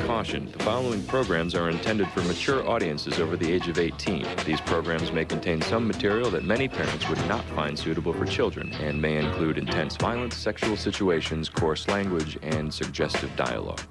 caution. The following programs are intended for mature audiences over the age of 18. These programs may contain some material that many parents would not find suitable for children and may include intense violence, sexual situations, coarse language, and suggestive dialogue.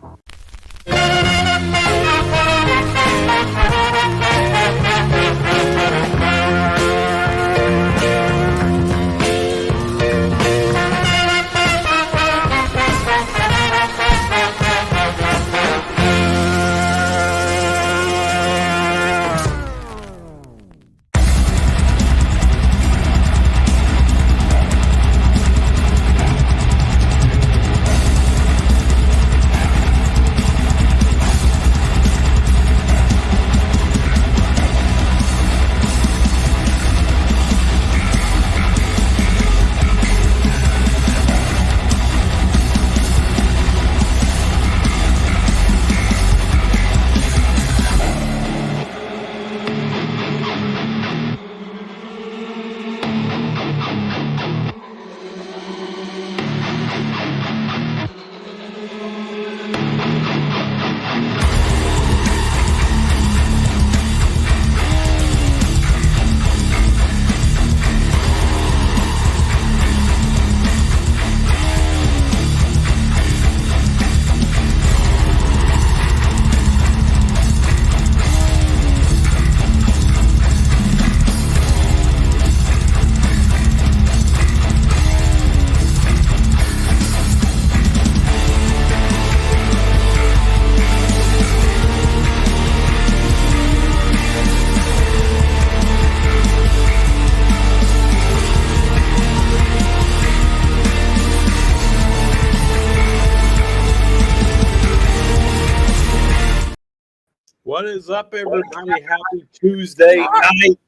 What is up, everybody? Happy Tuesday night.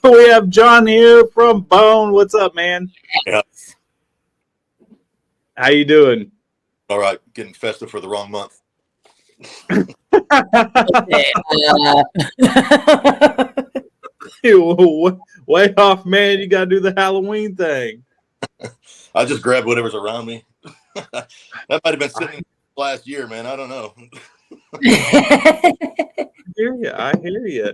We have John here from Bone. What's up, man? Yeah. How you doing? All right. Getting festive for the wrong month. Way off, man. You got to do the Halloween thing. I just grabbed whatever's around me. That might have been sitting last year, man. I don't know. I hear you.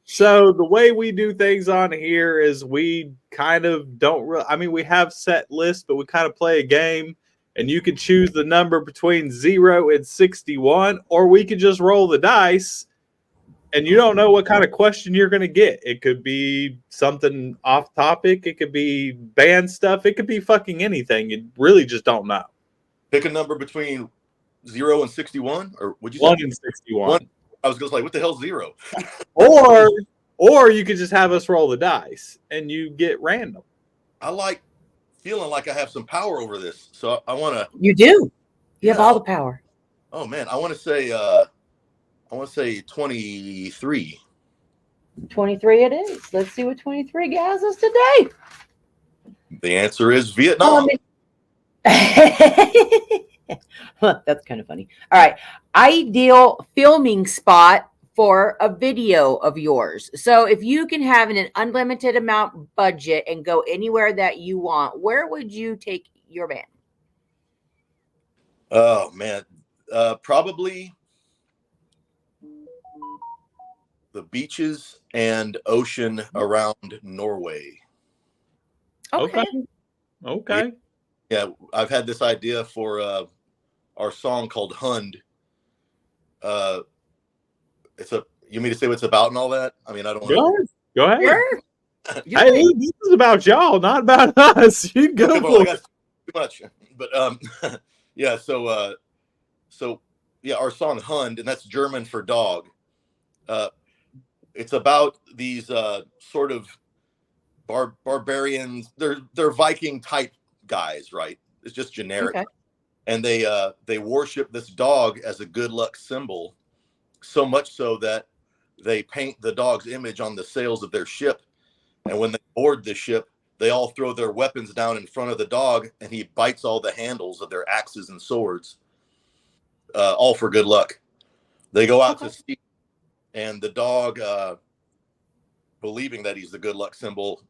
So the way we do things on here is we kind of don't we have set lists, but we kind of play a game, and you can choose the number between 0 and 61, or we could just roll the dice, and you don't know what kind of question you're going to get. It could be something off topic. It could be band stuff. It could be fucking anything. You really just don't know. Pick a number between 0 and 61, or would you say 1 and 61? 1? I was just like, what the hell's 0? Or you could just have us roll the dice and you get random. I like feeling like I have some power over this, so I want to. You do. You have all the power. Oh man, I want to say 23. 23 it is. Let's see what 23 has us today. The answer is Vietnam. That's kind of funny. All right. Ideal filming spot for a video of yours. So if you can have an unlimited amount budget and go anywhere that you want, where would you take your band? Oh man, probably the beaches and ocean around Norway. Okay. Yeah, I've had this idea for our song called Hund. You mean to say what it's about and all that? I mean, I don't want to. Go ahead. Sure. Hey, this is about y'all, not about us. You go for it. Too much. But yeah, so yeah, our song Hund, and that's German for dog. It's about these sort of barbarians. They're Viking type guys, right? It's just generic. Okay. And they worship this dog as a good luck symbol, so much so that they paint the dog's image on the sails of their ship. And when they board the ship, they all throw their weapons down in front of the dog, and he bites all the handles of their axes and swords, all for good luck. They go out to sea, and the dog, believing that he's the good luck symbol,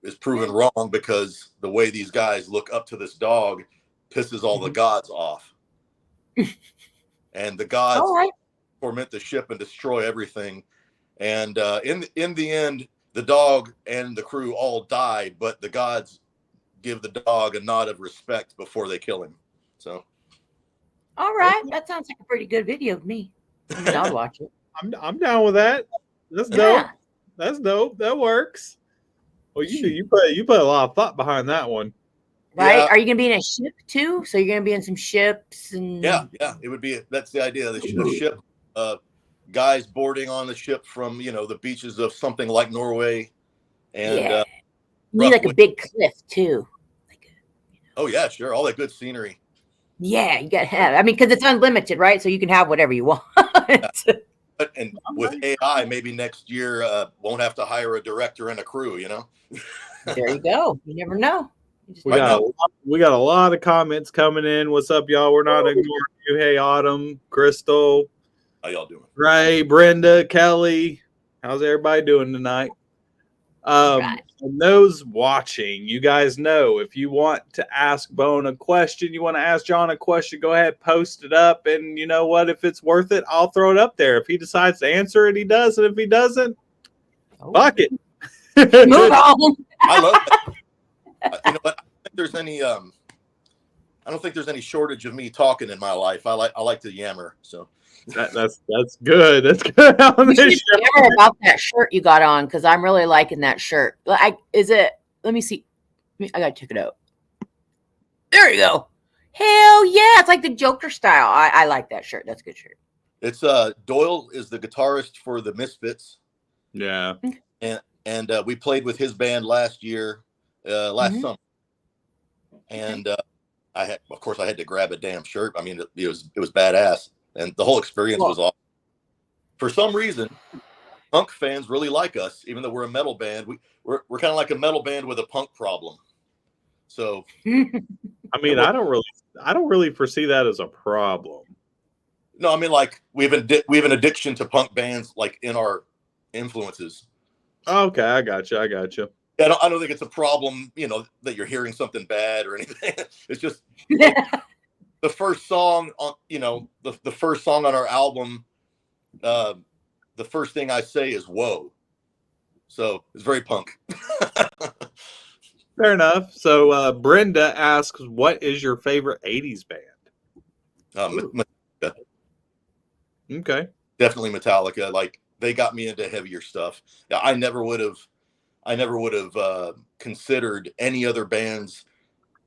is proven wrong, because the way these guys look up to this dog pisses all the gods off. And the gods torment the ship and destroy everything. And in the end, the dog and the crew all die, but the gods give the dog a nod of respect before they kill him. So, All right, that sounds like a pretty good video to me. I mean, I'll watch it. I'm down with that. That's dope. Yeah. That's dope. That works. Well, you put a lot of thought behind that one. Right? Yeah. Are you gonna be in a ship too? So you're gonna be in some ships and yeah, it would be. That's the idea. The ship, guys boarding on the ship from the beaches of something like Norway, and yeah. You need like a big cliff too. oh yeah, sure, all that good scenery. Yeah, you gotta have. I mean, because it's unlimited, right? So you can have whatever you want. And with AI, maybe next year won't have to hire a director and a crew. There you go. You never know. You just We got a lot of comments coming in. What's up, y'all? We're not ignoring you. Hey, Autumn, Crystal, How y'all doing? Ray, Brenda, Kelly. How's everybody doing tonight? Right. And those watching, you guys know if you want to ask Bone a question, you want to ask John a question, go ahead, post it up. And you know what? If it's worth it, I'll throw it up there. If he decides to answer it, he does. And if he doesn't, fuck it. Move on. I love that. You know what? I don't think there's any. I don't think there's any shortage of me talking in my life. I like to yammer. So that's good. That's good. On You this should show. share about that shirt you got on because I'm really liking that shirt. Let me see. I gotta check it out. There you go. Hell yeah. It's like the Joker style. I like that shirt. That's a good shirt. it's Doyle is the guitarist for the Misfits, Yeah. and we played with his band last year, last Mhm. summer, and I had to grab a damn shirt. I mean, it was badass, and the whole experience was awesome. For some reason, punk fans really like us, even though we're a metal band. We're kind of like a metal band with a punk problem. So I mean, I don't really foresee that as a problem. no, I mean, like we have an addiction to punk bands, like in our influences. Okay, I got you. I don't think it's a problem, that you're hearing something bad or anything. It's just like, the first song on, the first song on our album. The first thing I say is "whoa," so it's very punk. Fair enough. So Brenda asks, what is your favorite 80s band? Okay. Definitely Metallica. Like they got me into heavier stuff. I never would have considered any other bands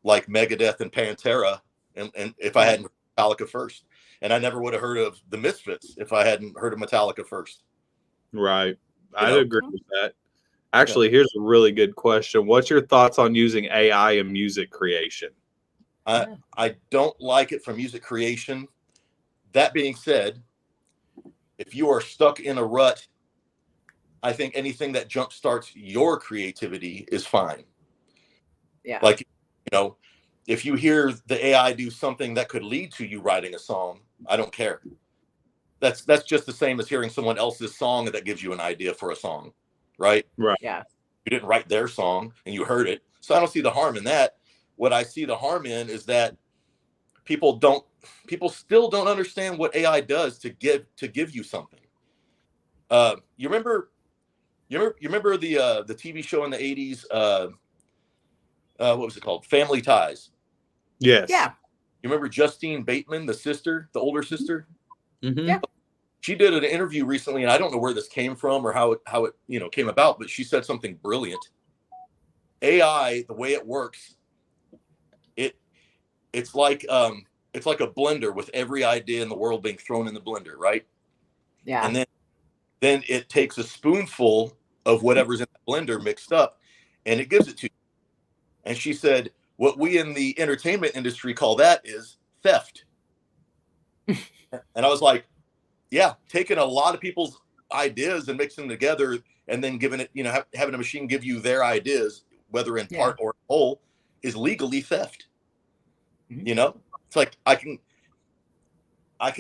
like Megadeth and Pantera, and if I hadn't heard Metallica first, and I never would have heard of the Misfits if I hadn't heard of Metallica first. Right. I'd agree with that. Actually, here's a really good question. What's your thoughts on using AI in music creation? I don't like it for music creation. That being said, if you are stuck in a rut, I think anything that jumpstarts your creativity is fine. Yeah. Like, if you hear the AI do something that could lead to you writing a song, I don't care. That's just the same as hearing someone else's song that gives you an idea for a song, right? Right. Yeah. You didn't write their song and you heard it. So I don't see the harm in that. What I see the harm in is that people still don't understand what AI does to give you something. You remember the TV show in the 80s, what was it called? Family Ties. Yes. Yeah. You remember Justine Bateman, the older sister? Mm-hmm. Yeah. She did an interview recently, and I don't know where this came from or how it came about, but she said something brilliant. AI, the way it works, it's like a blender with every idea in the world being thrown in the blender, right? Yeah. And then it takes a spoonful of whatever's in the blender mixed up, and it gives it to you. And she said, what we in the entertainment industry call that is theft. And I was like, yeah, taking a lot of people's ideas and mixing them together and then giving it, having a machine give you their ideas, whether in part or whole, is legally theft. Mm-hmm. It's like I can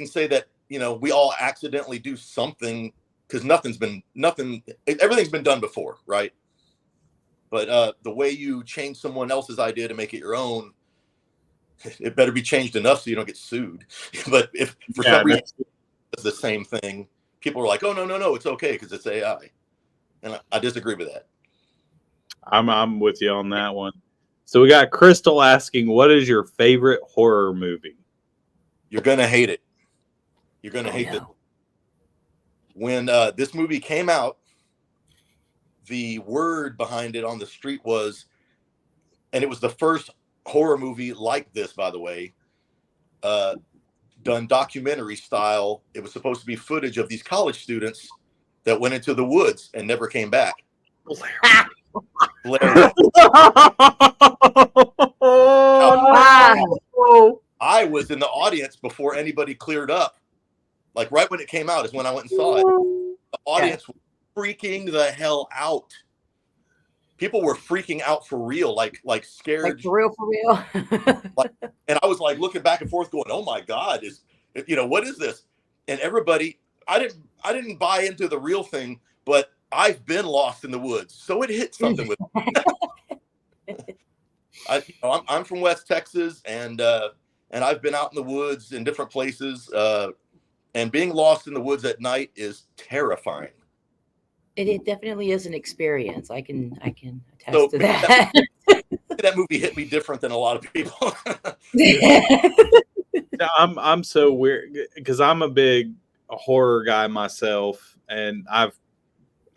say that, we all accidentally do something because everything's been done before, right? But the way you change someone else's idea to make it your own, it better be changed enough so you don't get sued. But if for some reason does the same thing, people are like, oh, no, it's okay because it's AI. And I disagree with that. I'm with you on that one. So we got Crystal asking, what is your favorite horror movie? You're going to hate it. You're going to Oh, hate no. it. When this movie came out, the word behind it on the street was, and it was the first horror movie like this, by the way, done documentary style. It was supposed to be footage of these college students that went into the woods and never came back. Blair Witch. I was in the audience before anybody cleared up. Like right when it came out is when I went and saw it. The audience was freaking the hell out. People were freaking out for real, like scared. Like for real. And I was like looking back and forth, going, "Oh my God, what is this?" And everybody, I didn't buy into the real thing, but I've been lost in the woods, so it hit something with me. I'm from West Texas, and I've been out in the woods in different places, and being lost in the woods at night is terrifying. It definitely is an experience. I can attest to that. That movie hit me different than a lot of people. I'm so weird because I'm a big horror guy myself, and I've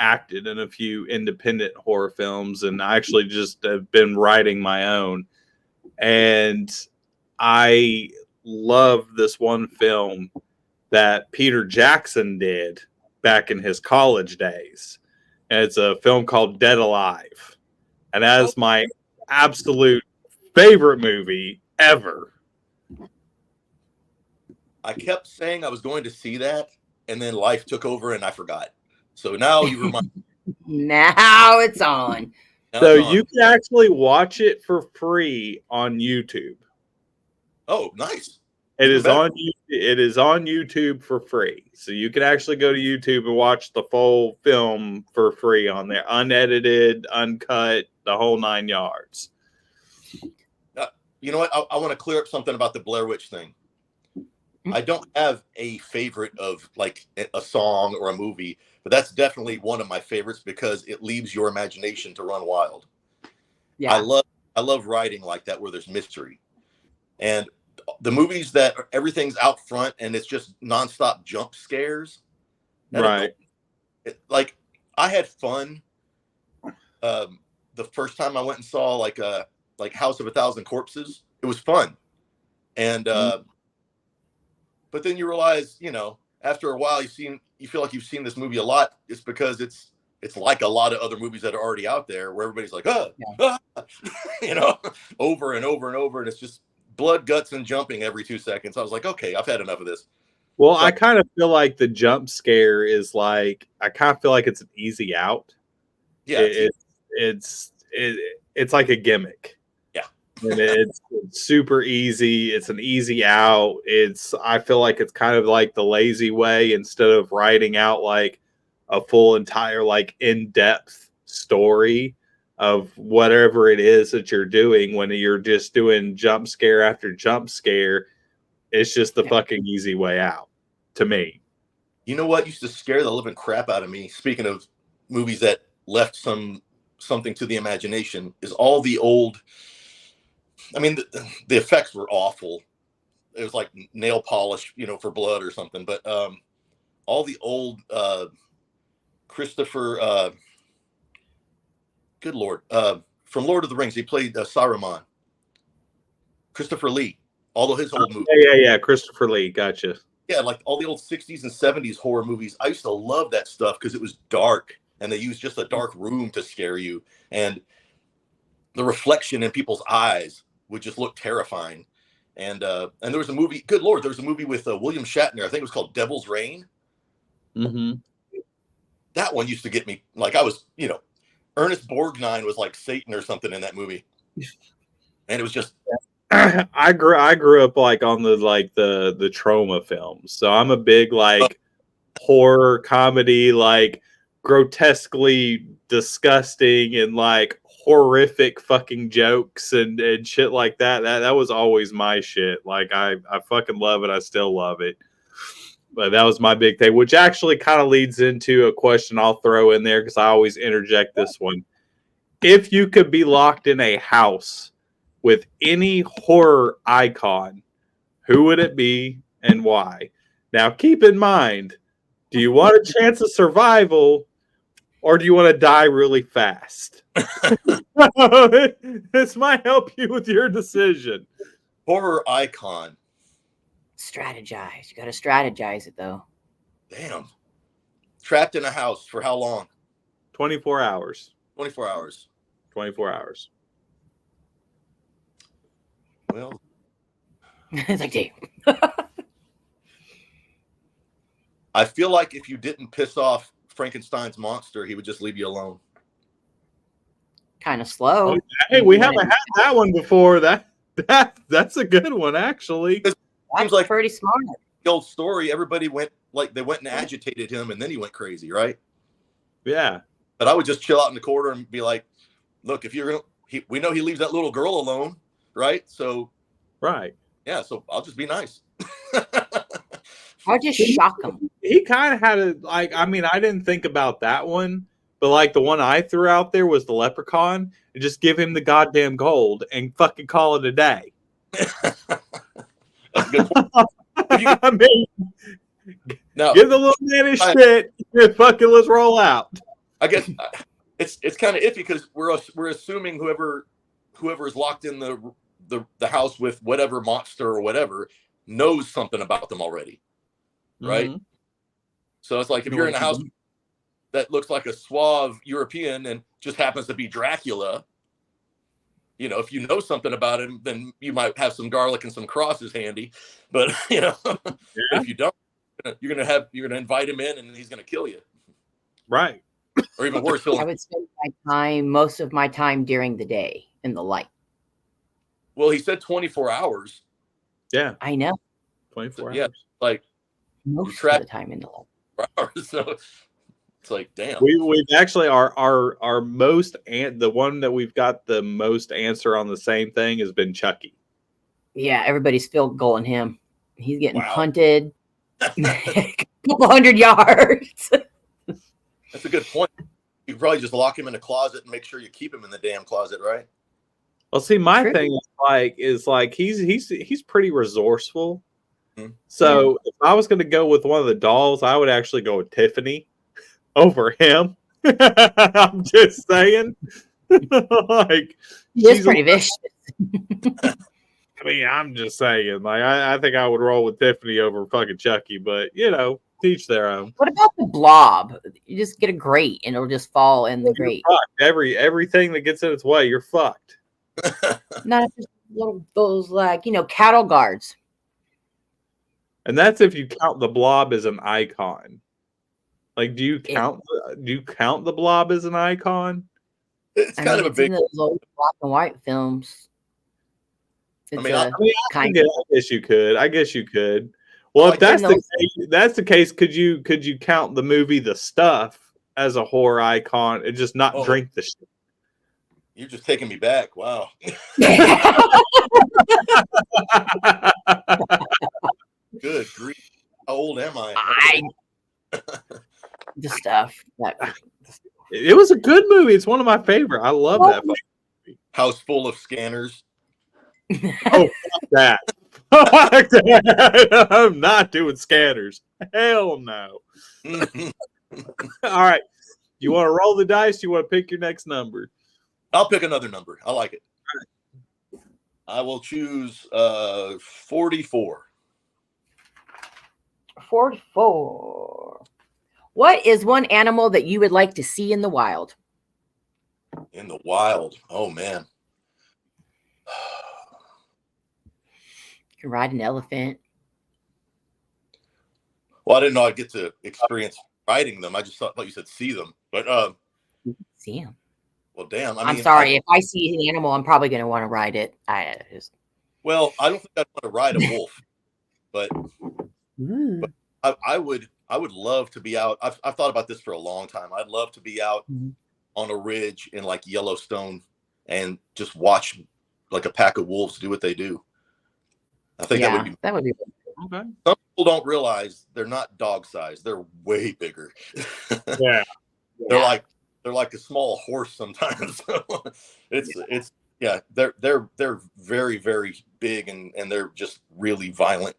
acted in a few independent horror films, and I actually just have been writing my own. And I love this one film that Peter Jackson did back in his college days. And it's a film called Dead Alive. And that is my absolute favorite movie ever. I kept saying I was going to see that, and then life took over and I forgot. So now you remind me. Now it's on. So you can actually watch it for free on YouTube. Oh, nice. It is on YouTube for free. So you can actually go to YouTube and watch the full film for free on there. Unedited, uncut, the whole 9 yards. You know what? I want to clear up something about the Blair Witch thing. I don't have a favorite of like a song or a movie, but that's definitely one of my favorites because it leaves your imagination to run wild. Yeah. I love writing like that where there's mystery. And the movies that everything's out front and it's just nonstop jump scares. Right. Like I had fun. The first time I went and saw like House of a Thousand Corpses, it was fun. And, but then you realize, after a while you feel like you've seen this movie a lot. It's because it's like a lot of other movies that are already out there where everybody's like, over and over and over. And it's just blood, guts, and jumping every 2 seconds. I was like, okay, I've had enough of this. Well, I kind of feel like the jump scare is I kind of feel like it's an easy out. Yeah. It's like a gimmick. Yeah. And it's super easy. It's an easy out. I feel like it's kind of like the lazy way instead of writing out like a full entire like in-depth story of whatever it is that you're doing. When you're just doing jump scare after jump scare, it's just the fucking easy way out to me. You know what used to scare the living crap out of me, speaking of movies that left something to the imagination, is all the old, I mean, the effects were awful. It was like nail polish, for blood or something. But all the old Christopher, good Lord, from Lord of the Rings, he played Saruman. Christopher Lee, all of his old movies. Yeah, Christopher Lee, gotcha. Yeah, like all the old 60s and 70s horror movies. I used to love that stuff because it was dark and they used just a dark room to scare you. And the reflection in people's eyes would just look terrifying. And there was a movie, good Lord, there was a movie with William Shatner. I think it was called Devil's Reign. Mm-hmm. That one used to get me, like I was, Ernest Borgnine was like Satan or something in that movie. And it was just... I grew up like on the trauma films. So I'm a big like horror comedy, like grotesquely disgusting and like horrific fucking jokes and shit like that. That was always my shit. Like I fucking love it. I still love it. But that was my big thing, which actually kind of leads into a question I'll throw in there because I always interject this one. If you could be locked in a house with any horror icon, who would it be and why? Now, keep in mind, do you want a chance of survival or do you want to die really fast? This might help you with your decision. Horror icon. Strategize. You got to strategize it though. Damn. Trapped in a house for how long? 24 hours. 24 hours. 24 hours. Well, It's like, Dave. I feel like if you didn't piss off Frankenstein's monster, he would just leave you alone. Kind of slow. Oh, hey, we haven't had that one before. That's a good one, actually. That's Seems like pretty smart. the old story. Everybody went and agitated him, and then he went crazy, right? Yeah. But I would just chill out in the corner and be like, "Look, if you're gonna, we know he leaves that little girl alone, right? So, Right. yeah. So I'll just be nice." I'll just shock him. He kind of had a I didn't think about that one, but like the one I threw out there was the leprechaun, and just give him the goddamn gold and fucking call it a day. That's a good point. I mean, Now, give the little man his shit and fucking let's roll out. I guess it's kind of iffy because we're assuming whoever is locked in the house with whatever monster or whatever knows something about them already, right? Mhm. So it's like if you're in a house that looks like a suave European and just happens to be Dracula, you know, if you know something about him, then you might have some garlic and some crosses handy. But you know, if you don't, you're gonna invite him in and he's gonna kill you, Right. or even worse, I would spend most of my time during the day in the light. Well, he said 24 hours. Yeah. I know. 24 Yeah. hours. Like Most of trapped- the time in the light. hours. So it's like, damn. We've actually our most the one that we've got the most answer on the same thing has been Chucky. Yeah, everybody's field goaling him. He's getting Wow. punted a couple 100 yards. That's a good point. You could probably just lock him in a closet and make sure you keep him in the damn closet, right? Well, see, my True. thing is he's pretty resourceful. Mhm. So if I was going to go with one of the dolls, I would actually go with Tiffany over him. I'm just saying, like He is she's pretty vicious. I mean, I'm just saying, like I think I would roll with Tiffany over fucking Chucky, but you know, teach their own. What about the blob? You just get a grate and it'll just fall in the grate. Fucked. Everything that gets in its way, you're fucked. Not just little those like cattle guards. And that's if you count the blob as an icon. Like, do you count the blob as an icon? It's I kind mean, of a it's big. in those old black and white films. It's I kind I guess you could. I guess you could. Well, Like, if that's in the case, could you count the movie The Stuff as a horror icon and just not Oh. drink the shit? You're just taking me back. Wow. Good grief. How old am I? The stuff. It was a good movie. It's one of my favorite. I love that. House full of scanners. Oh, fuck that. Fuck that. I'm not doing scanners. Hell no. All right. You want to roll the dice? You want to pick your next number? I'll pick another number. I like it. I will choose 44. 44. What is one animal that you would like to see in the wild? In the wild. Oh, man. You can ride an elephant. Well, I didn't know I'd get to experience riding them. I just thought you said see them. But, See him. well, damn. I'm sorry. If I see an animal, I'm probably going to want to ride it. Well, I don't think I'd want to ride a wolf. But Ooh. I would love to be out. I've thought about this for a long time. I'd love to be out Mhm. on a ridge in like Yellowstone and just watch like a pack of wolves do what they do. I think That would be Okay. some people don't realize they're not dog size. They're way bigger. Yeah. They're like a small horse sometimes. it's yeah, they're very, very big, and they're just really violent,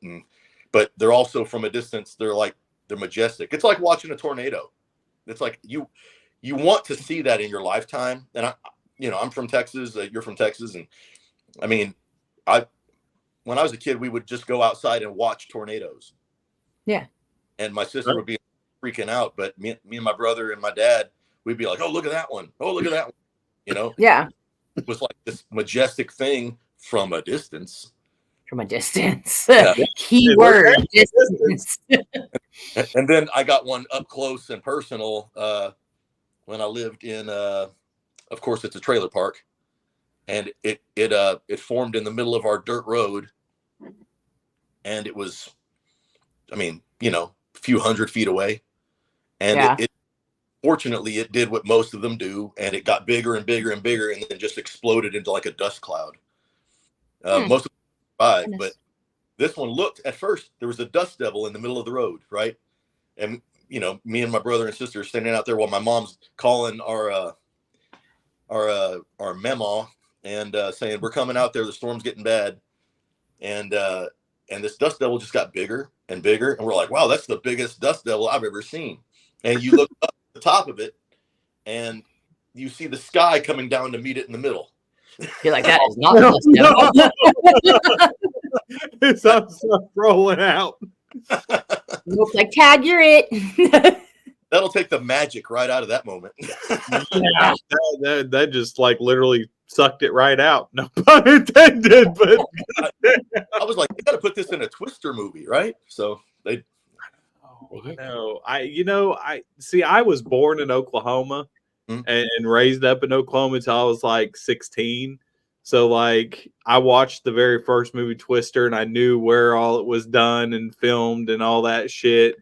but they're also, from a distance, they're majestic. It's like watching a tornado. It's like you want to see that in your lifetime. And I'm from Texas, you're from Texas, and I mean, when I was a kid, we would just go outside and watch tornadoes. Yeah. And my sister would be freaking out, but me and my brother and my dad, we'd be like, "Oh, look at that one. Oh, look at that one." Yeah. It was like this majestic thing from a distance. From a distance. Yeah. Keyword distance. And then I got one up close and personal when I lived in, of course, it's a trailer park, and it formed in the middle of our dirt road, and it was, I mean, a few hundred feet away, and fortunately, it did what most of them do, and it got bigger and bigger and bigger, and then just exploded into like a dust cloud. Most of them survived, but this one looked, at first, there was a dust devil in the middle of the road, right? And, me and my brother and sister are standing out there while my mom's calling our memo and saying, "We're coming out there, the storm's getting bad." And this dust devil just got bigger and bigger, and we're like, "Wow, that's the biggest dust devil I've ever seen." And you look up the top of it, and you see the sky coming down to meet it in the middle. You're like, that is not the It's stuff rolling out. looks like, Tag, you're it. That'll take the magic right out of that moment. Yeah, that just like literally sucked it right out. No pun intended, but I was like, "You got to put this in a Twister movie, right?" So they. I was born in Oklahoma and raised up in Oklahoma until I was like 16. So like I watched the very first movie Twister, and I knew where all it was done and filmed and all that shit.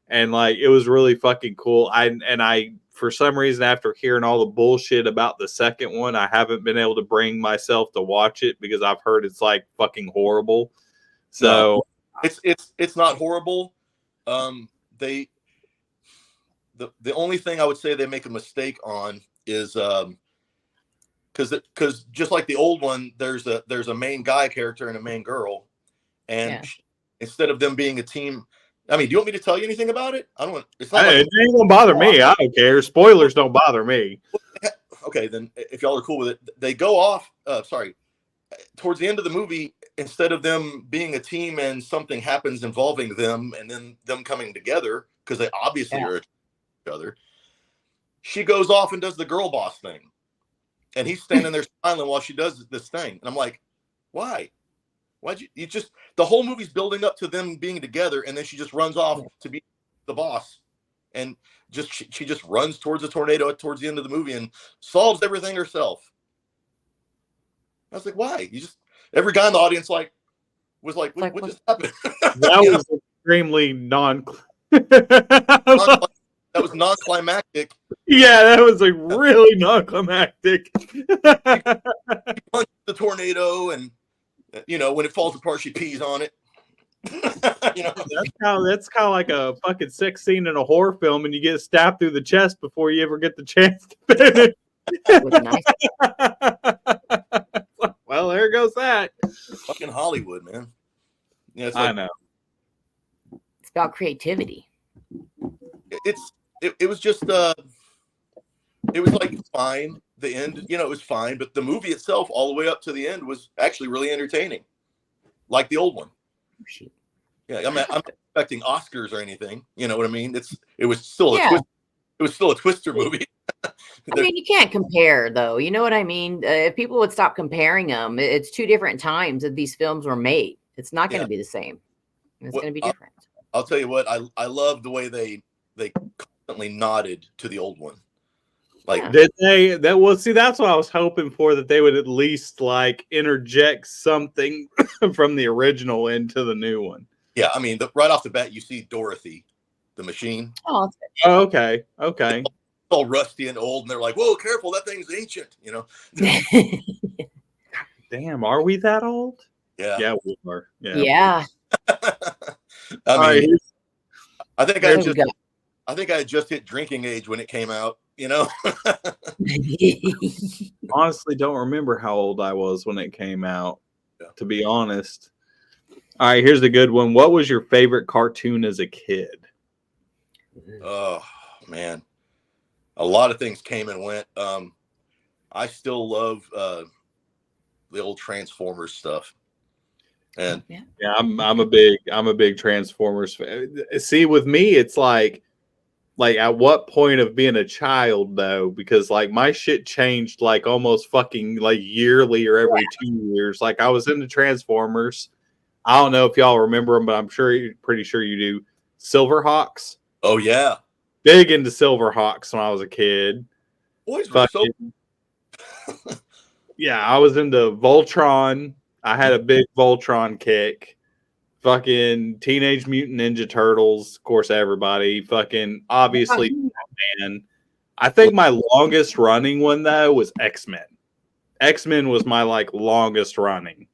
And like it was really fucking cool. I for some reason, after hearing all the bullshit about the second one, I haven't been able to bring myself to watch it because I've heard it's like fucking horrible. So it's not horrible. The only thing I would say they make a mistake on is because just like the old one, there's a main guy character and a main girl, and instead of them being a team, I mean, do you want me to tell you anything about it? I don't want. It's not. It ain't gonna bother me. I don't care. Spoilers don't bother me. Okay, then if y'all are cool with it, they go off. Towards the end of the movie, instead of them being a team and something happens involving them and then them coming together, because they obviously are each other, she goes off and does the girl boss thing, and he's standing there smiling while she does this thing, and I'm like, why? Why'd you just, the whole movie's building up to them being together, and then she just runs off to be the boss, and she just runs towards a tornado towards the end of the movie and solves everything herself. I was like, why? Every guy in the audience what just happened? That was extremely that was non-climactic. Yeah, that was like really non-climactic. She punched the tornado, and when it falls apart, she pees on it. That's kind of like a fucking sex scene in a horror film, and you get stabbed through the chest before you ever get the chance to finish. Well, there goes that. Fucking Hollywood, man. Yeah, I know. It's about creativity. It was just it was like fine. The end, it was fine, but the movie itself, all the way up to the end, was actually really entertaining, like the old one. Yeah, I'm not expecting Oscars or anything. You know what I mean? It was still a Twister movie. I mean, you can't compare, though. You know what I mean? If people would stop comparing them, it's two different times that these films were made. It's not going to be the same. It's going to be different. I'll tell you what. I love the way they constantly nodded to the old one. Like, did they? See, that's what I was hoping for. That they would at least like interject something from the original into the new one. Yeah, I mean, right off the bat, you see Dorothy, the machine. Oh, okay. All rusty and old, and they're like, "Whoa, careful! That thing's ancient." Damn, are we that old? Yeah. Yeah, we are. Yeah. I All right, mean, I think There we go. I think I had just hit drinking age when it came out. You know. honestly don't remember how old I was when it came out, Yeah. to be honest. All right, here's a good one. What was your favorite cartoon as a kid? Oh man, a lot of things came and went. I still love the old Transformers stuff, and Yeah. Yeah, I'm a big Transformers fan. See, with me, it's like at what point of being a child though? Because like my shit changed like almost fucking like yearly or every 2 years. Like I was into Transformers. I don't know if y'all remember them, but I'm pretty sure you do. Silverhawks. oh yeah, Big into Silverhawks when I was a kid. boys were so. Yeah, I was into Voltron. I had a big Voltron kick. Fucking Teenage Mutant Ninja Turtles, of course, everybody. Fucking obviously, man. I think my longest running one though was X-Men. X-Men was my like longest running.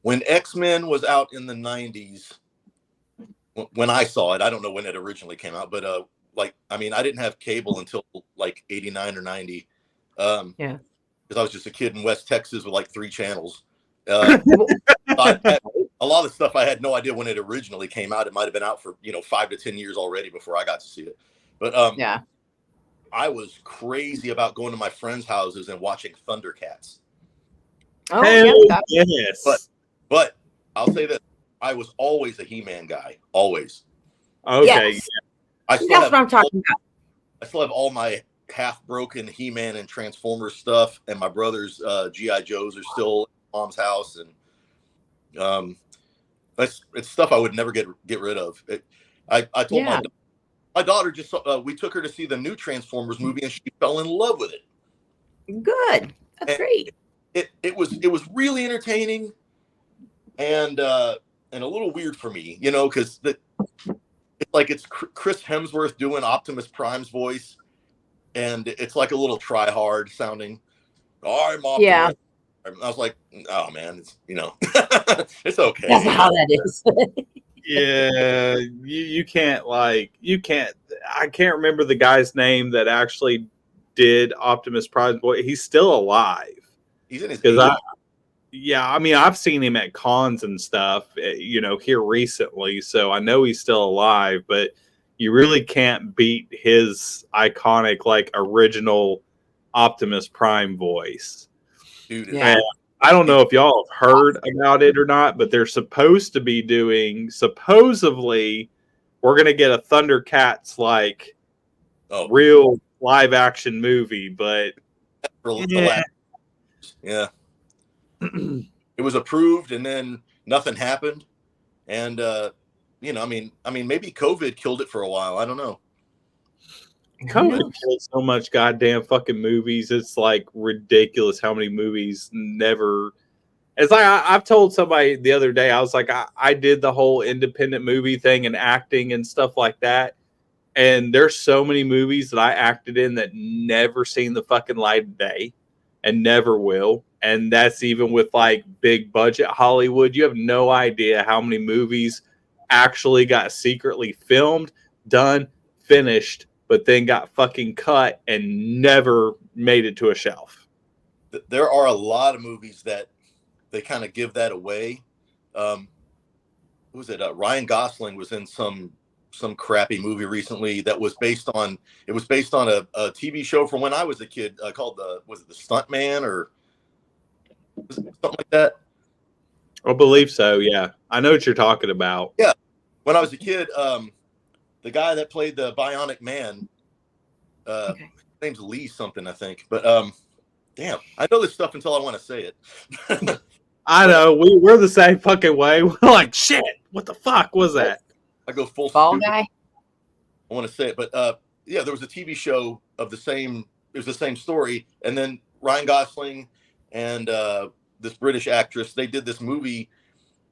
When X-Men was out in the 90s, when I saw it, I don't know when it originally came out, but like I mean, I didn't have cable until like 89 or 90. Yeah. Because I was just a kid in West Texas with like 3 channels. A lot of stuff I had no idea when it originally came out. It might have been out for 5 to 10 years already before I got to see it. But Yeah. I was crazy about going to my friends' houses and watching Thundercats. Oh, Hell yeah. yes. But I'll say this: I was always a He-Man guy. Always. Okay. Yes. I still That's have what I'm talking about. I still have all my half-broken He-Man and Transformers stuff, and my brother's GI Joes are still at mom's house, and it's stuff I would never get rid of. I told my daughter just we took her to see the new Transformers movie, and she fell in love with it. Good. That's great. It was really entertaining, and a little weird for me, because it's like it's Chris Hemsworth doing Optimus Prime's voice, and it's like a little try hard sounding. I'm Optimus. Yeah. I was like, oh man, it's it's okay. That's how that is. Yeah, you can't I can't remember the guy's name that actually did Optimus Prime's voice. He's still alive. He's in his Because 80s. I mean, I've seen him at cons and stuff, here recently, so I know he's still alive, but you really can't beat his iconic, like, original Optimus Prime voice. Dude, Yeah. And I don't know if y'all have heard about it or not, but they're supposed to be doing, supposedly, we're going to get a Thundercats, like, real live action movie, but yeah. It was approved, and then nothing happened, and I mean maybe COVID killed it for a while. I don't know. COVID killed so much goddamn fucking movies. It's like ridiculous how many movies never. It's like I've told somebody the other day. I was like, I did the whole independent movie thing and acting and stuff like that, and there's so many movies that I acted in that never seen the fucking light of day, and never will. And that's even with like big budget Hollywood. You have no idea how many movies actually got secretly filmed, done, finished, but then got fucking cut and never made it to a shelf. There are a lot of movies that they kind of give that away. Who was it? Ryan Gosling was in some crappy movie recently that was based on a TV show from when I was a kid called was it The Stuntman or something like that? I believe so. Yeah, I know what you're talking about. Yeah, when I was a kid, the guy that played the Bionic Man, his name's Lee something, I think. But damn, I know this stuff until I want to say it. I know we're the same fucking way. We're like, shit, what the fuck was that? I go full Fall stupid. Guy. I want to say it, but yeah, there was a TV show of the same. It was the same story, and then Ryan Gosling and this British actress, they did this movie,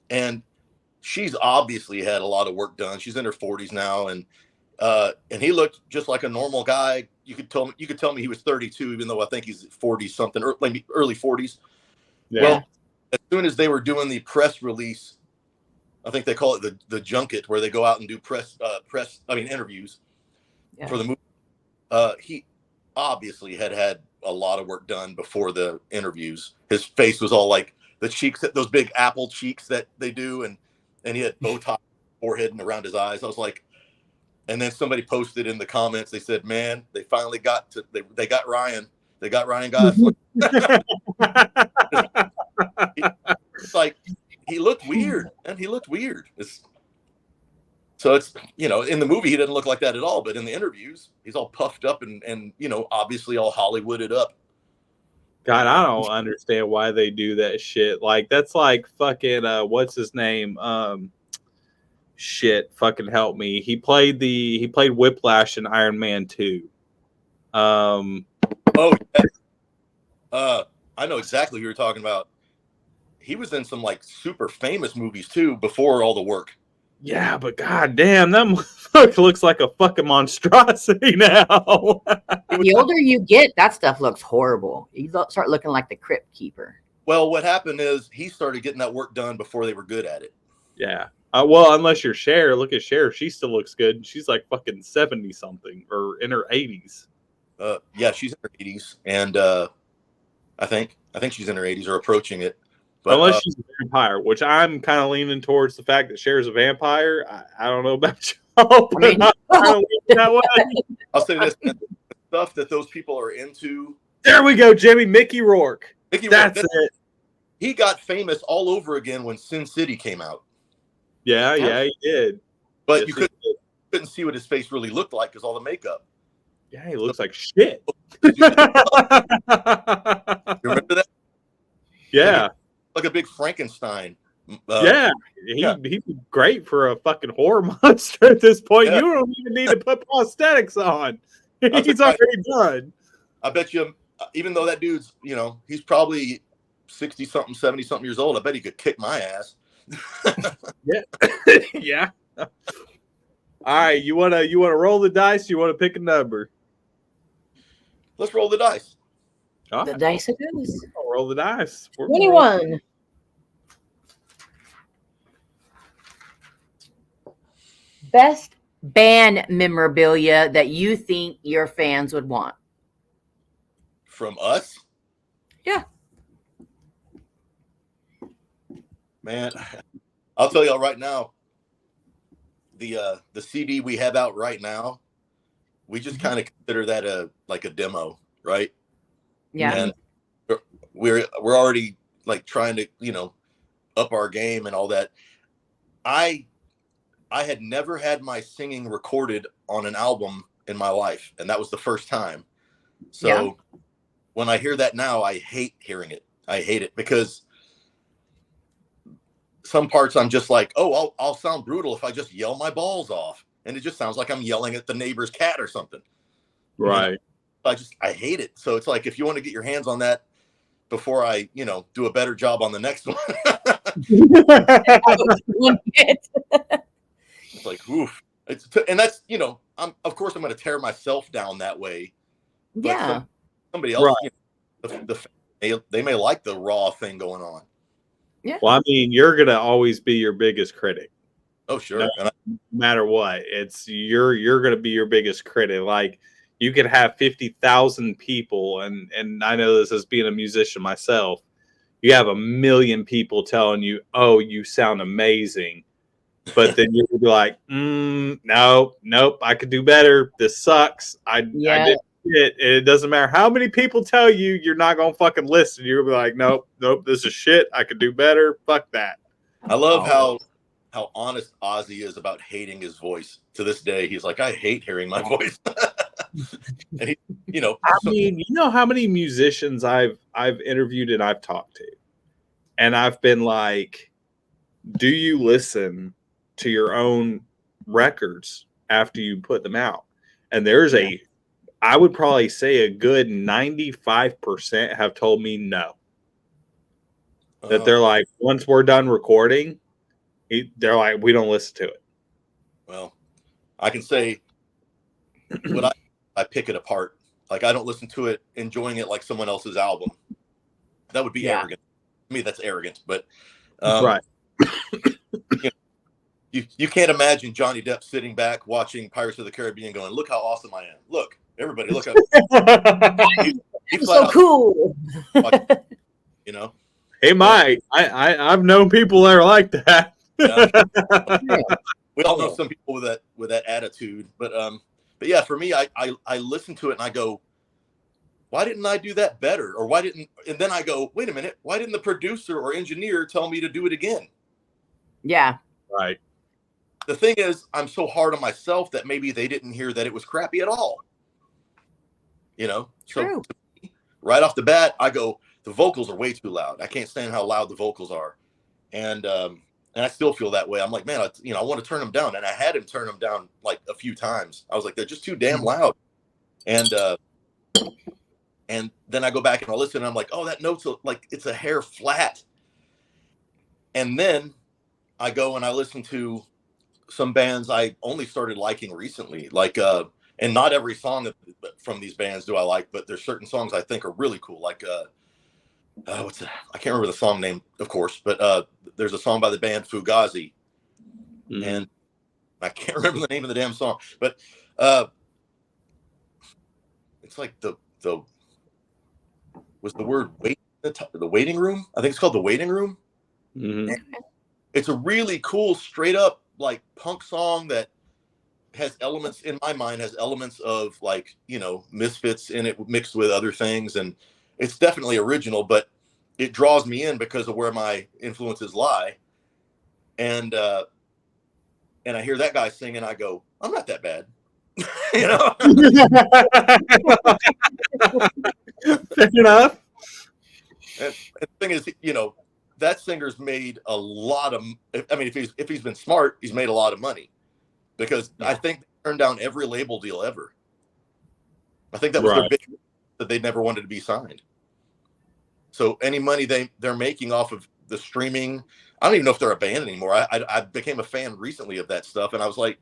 and she's obviously had a lot of work done. She's in her 40s now, and he looked just like a normal guy. You could tell me he was 32, even though I think he's 40 something, or maybe early 40s. Yeah. Well, as soon as they were doing the press release I think they call it the junket, where they go out and do interviews Yeah. for the movie. He obviously had a lot of work done before the interviews. His face was all like the cheeks, those big apple cheeks that they do, and he had Botox forehead and around his eyes. I was like, and then somebody posted in the comments, they said, "Man, they finally got to they got Ryan. They got Ryan Gosling." It's like he looked weird, and he looked weird. So it's, in the movie he didn't look like that at all, but in the interviews he's all puffed up and obviously all Hollywooded up. God, I don't understand why they do that shit. Like, that's like fucking what's his name? Shit, fucking help me. He played Whiplash in Iron Man 2. Oh, yeah. I know exactly who you're talking about. He was in some like super famous movies too before all the work. Yeah, but god damn, that motherfucker looks like a fucking monstrosity now. The older you get, that stuff looks horrible. You start looking like the Crypt Keeper. Well, what happened is he started getting that work done before they were good at it. Yeah. Well, unless you're Cher. Look at Cher. She still looks good. She's like fucking 70 something or in her 80s. Yeah, she's in her 80s, and I think she's in her 80s or approaching it. But, unless she's a vampire, which I'm kind of leaning towards the fact that Cher's a vampire. I don't know about y'all, but I'm leaning that way. I'll say this: the stuff that those people are into. There we go, Jimmy. Mickey Rourke. That's it. He got famous all over again when Sin City came out. Yeah, he did. But yes, you couldn't see what his face really looked like because all the makeup. Yeah, he looks like shit. You remember that? Yeah. Like a big Frankenstein. Yeah, he's great for a fucking horror monster at this point. Yeah. You don't even need to put prosthetics on. He's already done. I bet you, even though that dude's, he's probably 60-something, 70-something years old, I bet he could kick my ass. Yeah. Yeah. All right, you wanna roll the dice? You wanna pick a number? Let's roll the dice. Right. The dice it goes. I'll roll the dice. 21. Best band memorabilia that you think your fans would want. From us? Yeah. Man, I'll tell y'all right now, the CD we have out right now, we just kind of consider that a demo, right? Yeah. And we're already like trying to, up our game and all that. I had never had my singing recorded on an album in my life, and that was the first time. So when I hear that now, I hate hearing it. I hate it because some parts I'm just like, oh, I'll sound brutal if I just yell my balls off, and it just sounds like I'm yelling at the neighbor's cat or something. Right. I hate it. So it's like, if you want to get your hands on that before I, do a better job on the next one. It's like, oof. And that's, I'm going to tear myself down that way. But yeah. Somebody else, right. They may like the raw thing going on. Yeah. Well, I mean, you're going to always be your biggest critic. Oh, sure. No matter what, you're going to be your biggest critic. Like, you could have 50,000 people, and I know this as being a musician myself. You have 1 million people telling you, "Oh, you sound amazing," but then you'll be like, "Nope, I could do better. This sucks. I did it." It doesn't matter how many people tell you, you're not gonna fucking listen. You'll be like, "Nope, this is shit. I could do better. Fuck that." I love how honest Ozzy is about hating his voice. To this day, he's like, "I hate hearing my voice." And he, I mean, you know how many musicians I've interviewed and I've talked to, and I've been like, do you listen to your own records after you put them out? And there's I would probably say a good 95% have told me no. That they're like, once we're done recording, they're like, we don't listen to it. Well, I can say what I pick it apart. Like, I don't listen to it enjoying it like someone else's album. That would be arrogant. To me, that's arrogant. But right. You can't imagine Johnny Depp sitting back watching Pirates of the Caribbean going, look how awesome I am. Look, everybody, look how I'm so cool. You know? He might. I've known people that are like that. We all know some people with that attitude. But yeah, for me, I listen to it and I go, why didn't I do that better? Or why didn't, and then I go, wait a minute, why didn't the producer or engineer tell me to do it again? Yeah. Right. The thing is, I'm so hard on myself that maybe they didn't hear that it was crappy at all. You know? True. So right off the bat, I go, the vocals are way too loud. I can't stand how loud the vocals are. And I still feel that way. I'm like, man, I want to turn them down. And I had him turn them down like a few times. I was like, they're just too damn loud. And then I go back and I listen and I'm like, oh, that note's like, it's a hair flat. And then I go and I listen to some bands I only started liking recently, like, and not every song from these bands do I like, but there's certain songs I think are really cool. Like, I can't remember the song name, of course, but there's a song by the band Fugazi, and I can't remember the name of the damn song, but it's like the was the word wait, the waiting room. I think it's called The Waiting Room. Mm-hmm. It's a really cool, straight up like punk song that has elements, in my mind, has elements of like, Misfits in it mixed with other things. And it's definitely original, but it draws me in because of where my influences lie. And I hear that guy sing and I go, I'm not that bad. Fair enough. And the thing is, that singer's made a lot of, I mean, if he's been smart, he's made a lot of money, because I think they turned down every label deal ever. I think that was their big, that they never wanted to be signed. So any money they're making off of the streaming, I don't even know if they're a band anymore. I became a fan recently of that stuff, and I was like,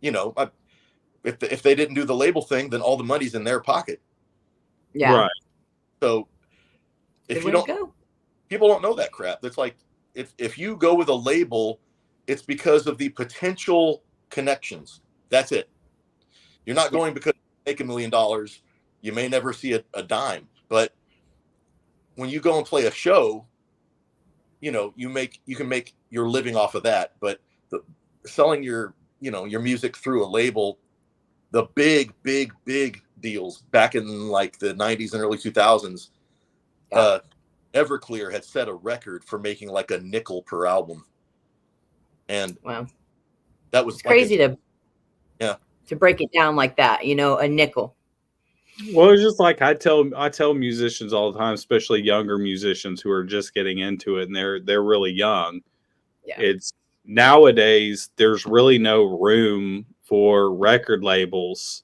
if they didn't do the label thing, then all the money's in their pocket. Yeah. Right. So if you don't, people don't know that crap. It's like, if you go with a label, it's because of the potential connections. That's it. You're not going because you make $1 million. You may never see a dime, but when you go and play a show, you can make your living off of that. But selling your music through a label, the big deals back in like the 90s and early 2000s, Everclear had set a record for making like a nickel per album. And wow, that was crazy to break it down like that, a nickel. Well, it's just like I tell musicians all the time, especially younger musicians who are just getting into it and they're really young. Yeah. It's nowadays there's really no room for record labels,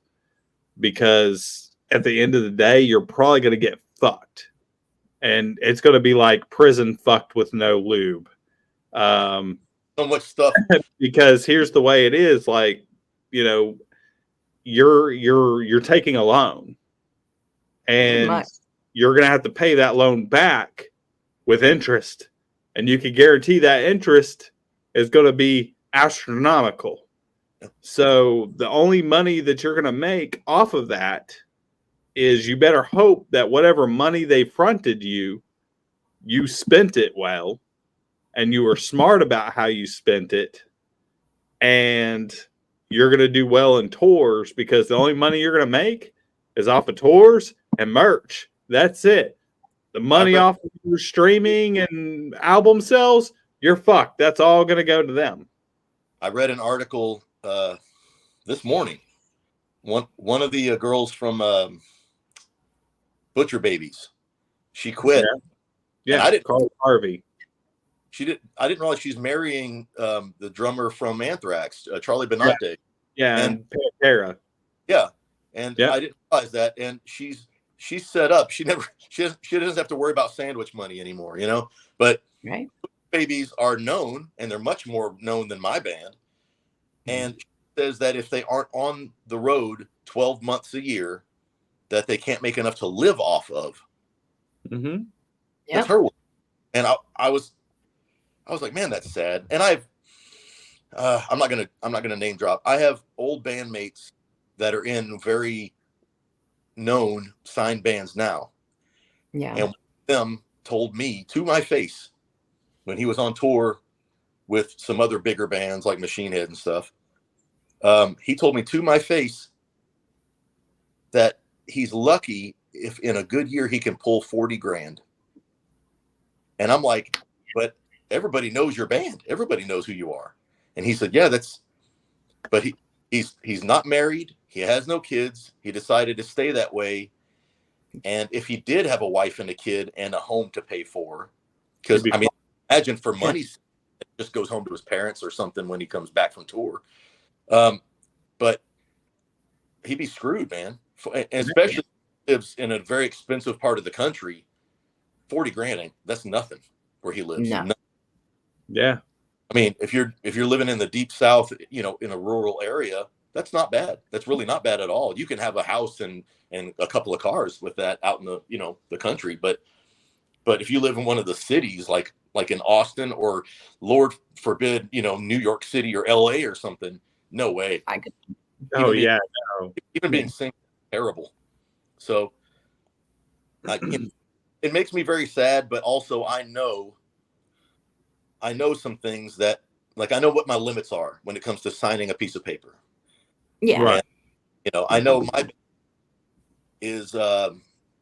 because at the end of the day, you're probably going to get fucked. And it's going to be like prison fucked with no lube. So much stuff. Because here's the way it is, like, you're taking a loan, and you're going to have to pay that loan back with interest. And you can guarantee that interest is going to be astronomical. So the only money that you're going to make off of that is, you better hope that whatever money they fronted you spent it well, and you were smart about how you spent it, and you're going to do well in tours, because the only money you're going to make is off of tours and merch. That's it. The money off of your streaming and album sales, you're fucked. That's all going to go to them. I read an article this morning. One of the girls from Butcher Babies, she quit. Yeah, I didn't call Harvey. I didn't realize she's marrying the drummer from Anthrax, Charlie Benante. Yeah, and Pantera. Yeah, and I didn't realize that. And she's set up. She doesn't have to worry about sandwich money anymore, But Babies are known, and they're much more known than my band. And she says that if they aren't on the road 12 months a year, that they can't make enough to live off of. Mm-hmm. That's her work. And I was like, man, that's sad. And I'm not gonna name drop. I have old bandmates that are in very known signed bands now, Yeah. and one of them told me to my face when he was on tour with some other bigger bands like Machine Head and stuff. He told me to my face that he's lucky if in a good year he can pull 40 grand. And I'm like, but everybody knows your band. Everybody knows who you are. And he said, yeah, but he's not married. He has no kids. He decided to stay that way. And if he did have a wife and a kid and a home to pay for, because I mean, imagine for money, it just goes home to his parents or something when he comes back from tour. But he'd be screwed, man. And especially if he lives in a very expensive part of the country. 40 grand, that's nothing where he lives. No. Yeah. I mean, if you're living in the deep South, you know, in a rural area, that's not bad. That's really not bad at all. You can have a house and a couple of cars with that out in the, you know, the country. But if you live in one of the cities, like in Austin or Lord forbid, you know, New York City or LA or something, no way. Oh yeah. No. Even being single, terrible. So it makes me very sad, but also I know some things that, like, I know what my limits are when it comes to signing a piece of paper. Yeah. Right. And, you know, I know my is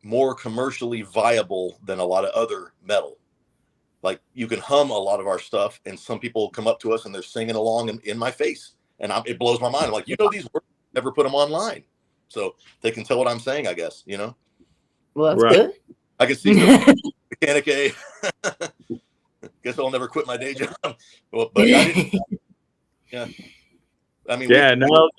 more commercially viable than a lot of other metal. Like, you can hum a lot of our stuff, and some people come up to us and they're singing along in my face, and it blows my mind. I'm like, you know, these words, never put them online, so they can tell what I'm saying, I guess. You know. Well, that's Right. good. I can see the Mechanic A. Guess I'll never quit my day job. Well, but I didn't. Yeah. I mean, yeah, no,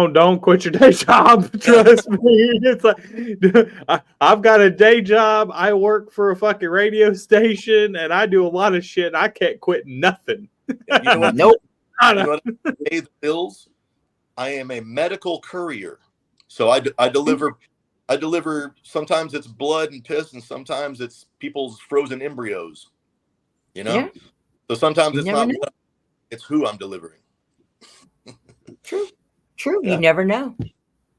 don't quit your day job. Trust me. It's like I've got a day job. I work for a fucking radio station, and I do a lot of shit. I can't quit nothing. you know what? Nope. You know what? I pay the bills. I am a medical courier, so I deliver. I deliver. Sometimes it's blood and piss, and sometimes it's people's frozen embryos. You know. Yeah. So sometimes You it's never not. know. It's who I'm delivering. True. Yeah. You never know.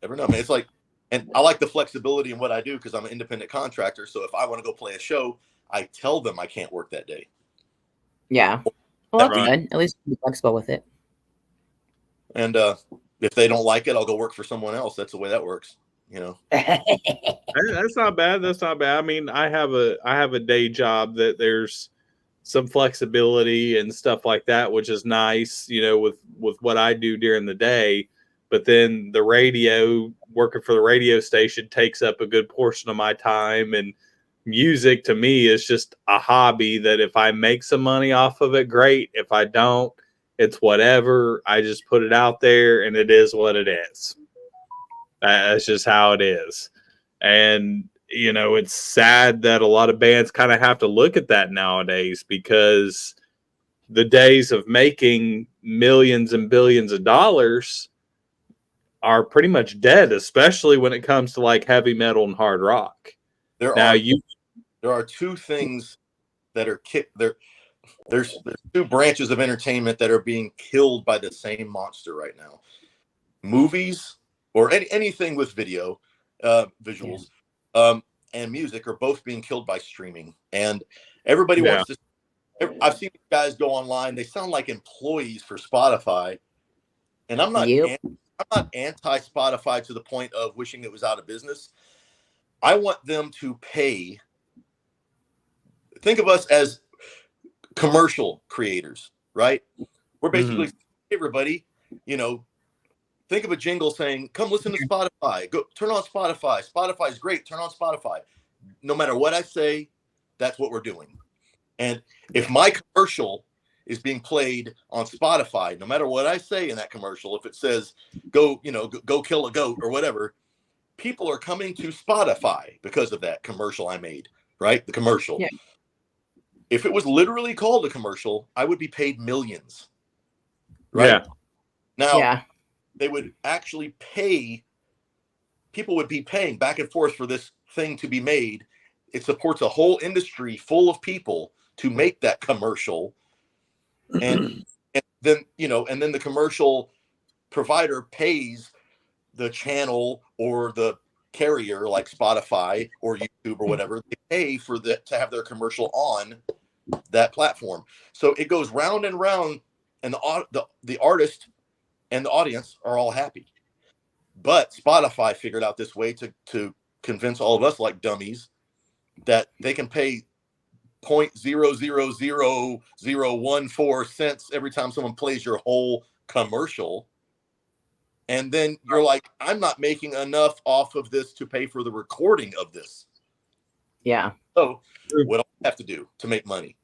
Never know, man. It's like, and I like the flexibility in what I do because I'm an independent contractor. So if I want to go play a show, I tell them I can't work that day. Yeah. Well, that's Right. good. At least be flexible with it. And if they don't like it, I'll go work for someone else. That's the way that works, you know. That's not bad. That's not bad. I mean, I have a day job that there's some flexibility and stuff like that, which is nice, you know, with what I do during the day. But then the radio, working for the radio station, takes up a good portion of my time. And music to me is just a hobby that if I make some money off of it, great. If I don't, it's whatever. I just put it out there, and it is what it is. That's just how it is. And, you know, it's sad that a lot of bands kind of have to look at that nowadays, because the days of making millions and billions of dollars are pretty much dead, especially when it comes to like heavy metal and hard rock. There are two things that are there's two branches of entertainment that are being killed by the same monster right now. Movies or anything with video, visuals, and music are both being killed by streaming. And everybody wants to. I've seen guys go online. They sound like employees for Spotify, and I'm not. I'm not anti-Spotify to the point of wishing it was out of business. I want them to pay. Think of us as commercial creators, right? We're basically, hey, everybody, you know, think of a jingle saying, come listen to Spotify. Go turn on Spotify. Spotify is great. Turn on Spotify. No matter what I say, that's what we're doing. And if my commercial is being played on Spotify, no matter what I say in that commercial, if it says go kill a goat or whatever, people are coming to Spotify because of that commercial I made, right? The commercial. Yeah. If it was literally called a commercial, I would be paid millions. Right? Yeah. Now, they would actually pay, people would be paying back and forth for this thing to be made. It supports a whole industry full of people to make that commercial. And then, you know, and then the commercial provider pays the channel or the carrier like Spotify or YouTube or whatever. They pay for to have their commercial on that platform. So it goes round and round, and the artist and the audience are all happy. But Spotify figured out this way to convince all of us like dummies that they can pay 0.000014 cents every time someone plays your whole commercial. And then you're like, I'm not making enough off of this to pay for the recording of this. Yeah. So what do I have to do to make money?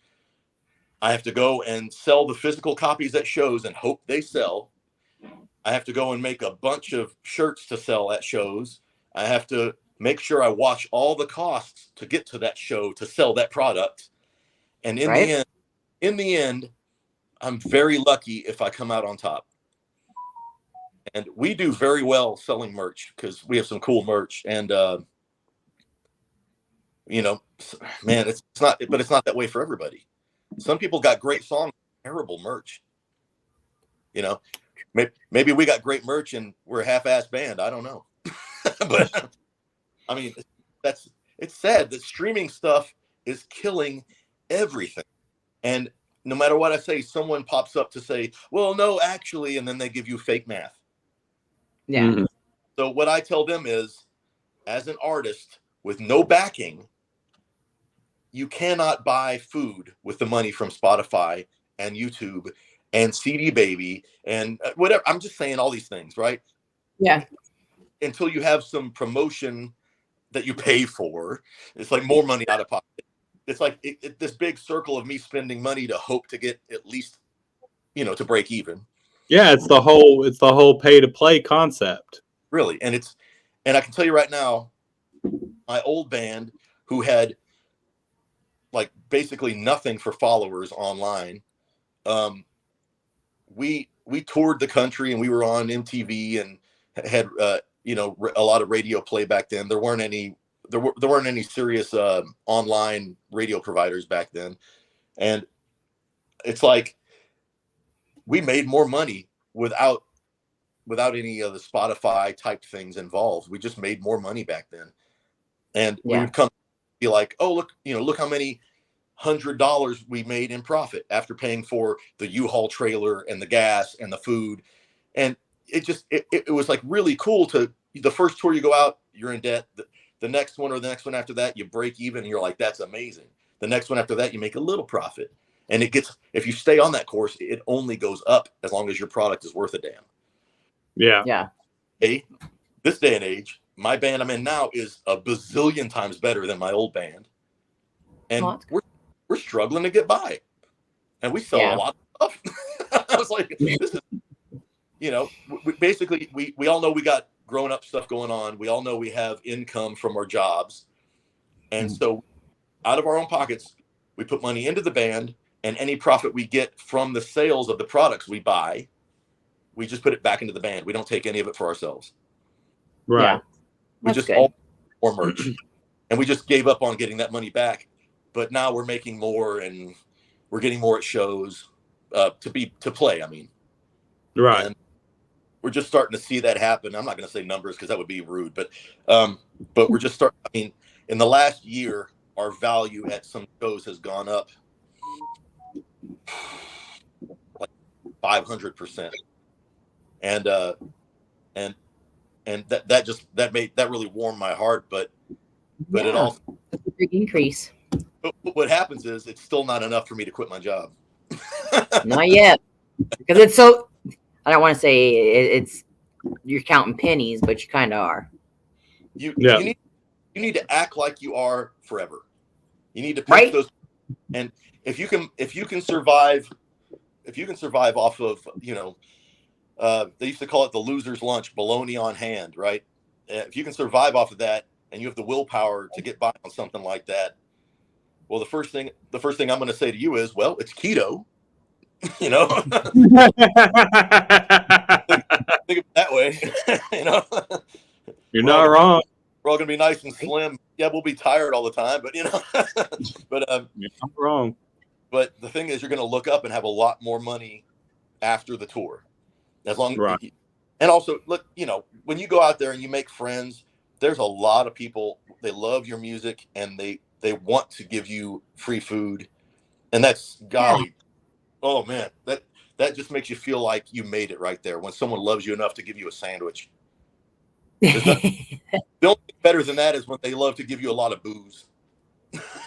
I have to go and sell the physical copies at shows and hope they sell. I have to go and make a bunch of shirts to sell at shows. I have to make sure I watch all the costs to get to that show to sell that product. And in the end, I'm very lucky if I come out on top. And we do very well selling merch because we have some cool merch. And you know, man, it's not that way for everybody. Some people got great songs, terrible merch. You know, maybe we got great merch and we're a half-ass band. I don't know. But I mean, it's sad that streaming stuff is killing everything. And no matter what I say, someone pops up to say, well, no, actually, and then they give you fake math. Yeah. Mm-hmm. So what I tell them is, as an artist with no backing, you cannot buy food with the money from Spotify and YouTube and CD Baby and whatever. I'm just saying all these things, right? Yeah. Until you have some promotion that you pay for. It's like more money out of pocket. It's like this big circle of me spending money to hope to get at least, you know, to break even. Yeah, it's the whole pay to play concept. Really. And I can tell you right now, my old band who had like basically nothing for followers online, we toured the country and we were on MTV and had you know, a lot of radio play back then. There weren't any serious online radio providers back then. And it's like we made more money without any of the Spotify type things involved. We just made more money back then. And we would come be like, oh, look how many $100 we made in profit after paying for the U-Haul trailer and the gas and the food. And it was like really cool to the first tour you go out, you're in debt. The next one or the next one after that, you break even and you're like, that's amazing. The next one after that, you make a little profit. And if you stay on that course, it only goes up as long as your product is worth a damn. Yeah. Yeah. This day and age, my band I'm in now is a bazillion times better than my old band. And we're struggling to get by. And we sell a lot of stuff. I was like, this is, you know, we all know we got grown up stuff going on. We all know we have income from our jobs. And so out of our own pockets, we put money into the band, and any profit we get from the sales of the products we buy, we just put it back into the band. We don't take any of it for ourselves. Right. Yeah. We just all more merch. And we just gave up on getting that money back. But now we're making more and we're getting more at shows to play. I mean, right. And we're just starting to see that happen. I'm not going to say numbers because that would be rude, but we're just starting. I mean, in the last year, our value at some shows has gone up like 500%, and that really warmed my heart. But it also, that's a big increase. But what happens is it's still not enough for me to quit my job. Not yet, because it's so. I don't want to say it's you're counting pennies, but you kind of are. You need to act like you are forever. You need to pick those, and if you can survive off of, you know, they used to call it the loser's lunch, bologna on hand, right? If you can survive off of that, and you have the willpower to get by on something like that, well, the first thing I'm going to say to you is, well, it's keto. You know, think of it that way. You know, you're not wrong. We're all gonna be nice and slim. Yeah, we'll be tired all the time, but you know, but you're not wrong. But the thing is, you're gonna look up and have a lot more money after the tour. As long Right. and also look, when you go out there and you make friends, there's a lot of people, they love your music and they want to give you free food. And that's golly, oh man, that just makes you feel like you made it right there when someone loves you enough to give you a sandwich. The only thing better than that is when they love to give you a lot of booze.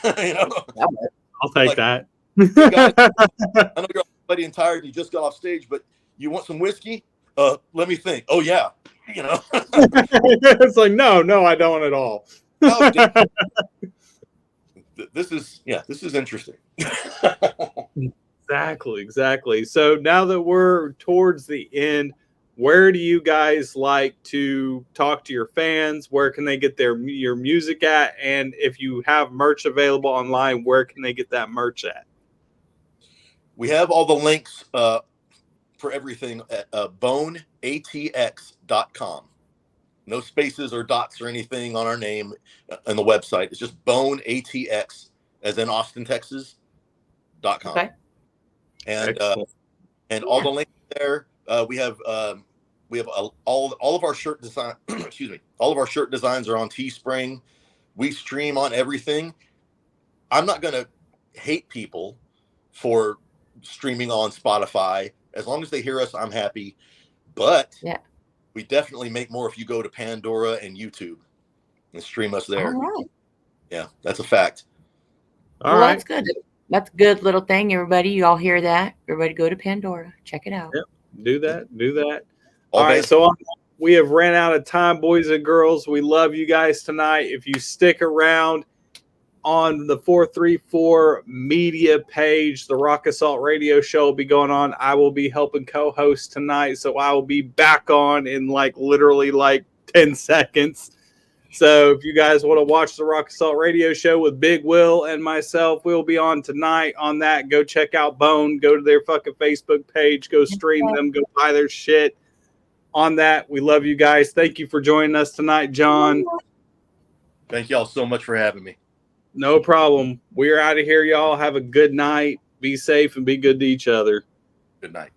I'll take Like, that. I know you're already and tired and you just got off stage, but you want some whiskey? Let me think. Oh yeah. It's like, no, I don't at all. Oh, this is interesting. Exactly. So now that we're towards the end, where do you guys like to talk to your fans? Where can they get your music at? And if you have merch available online, where can they get that merch at? We have all the links for everything at boneatx.com. No spaces or dots or anything on our name on the website. It's just boneatx, as in Austin, Texas.com. Okay. And all the links there. We have all of our shirt design. Excuse me. All of our shirt designs are on Teespring. We stream on everything. I'm not going to hate people for streaming on Spotify. As long as they hear us, I'm happy. But we definitely make more if you go to Pandora and YouTube and stream us there. All right. Yeah, that's a fact. All right. That's good. That's a good little thing, everybody. You all hear that? Everybody go to Pandora. Check it out. Yep. Do that. All right. So we have ran out of time, boys and girls. We love you guys tonight. If you stick around on the 434 media page, the Rock Assault Radio Show will be going on. I will be helping co-host tonight, so I will be back on in literally 10 seconds. So if you guys want to watch the Rock Assault Radio Show with Big Will and myself, we'll be on tonight on that. Go check out Bone. Go to their fucking Facebook page. Go stream them. Go buy their shit on that. We love you guys. Thank you for joining us tonight, John. Thank y'all so much for having me. No problem. We're out of here, y'all. Have a good night. Be safe and be good to each other. Good night.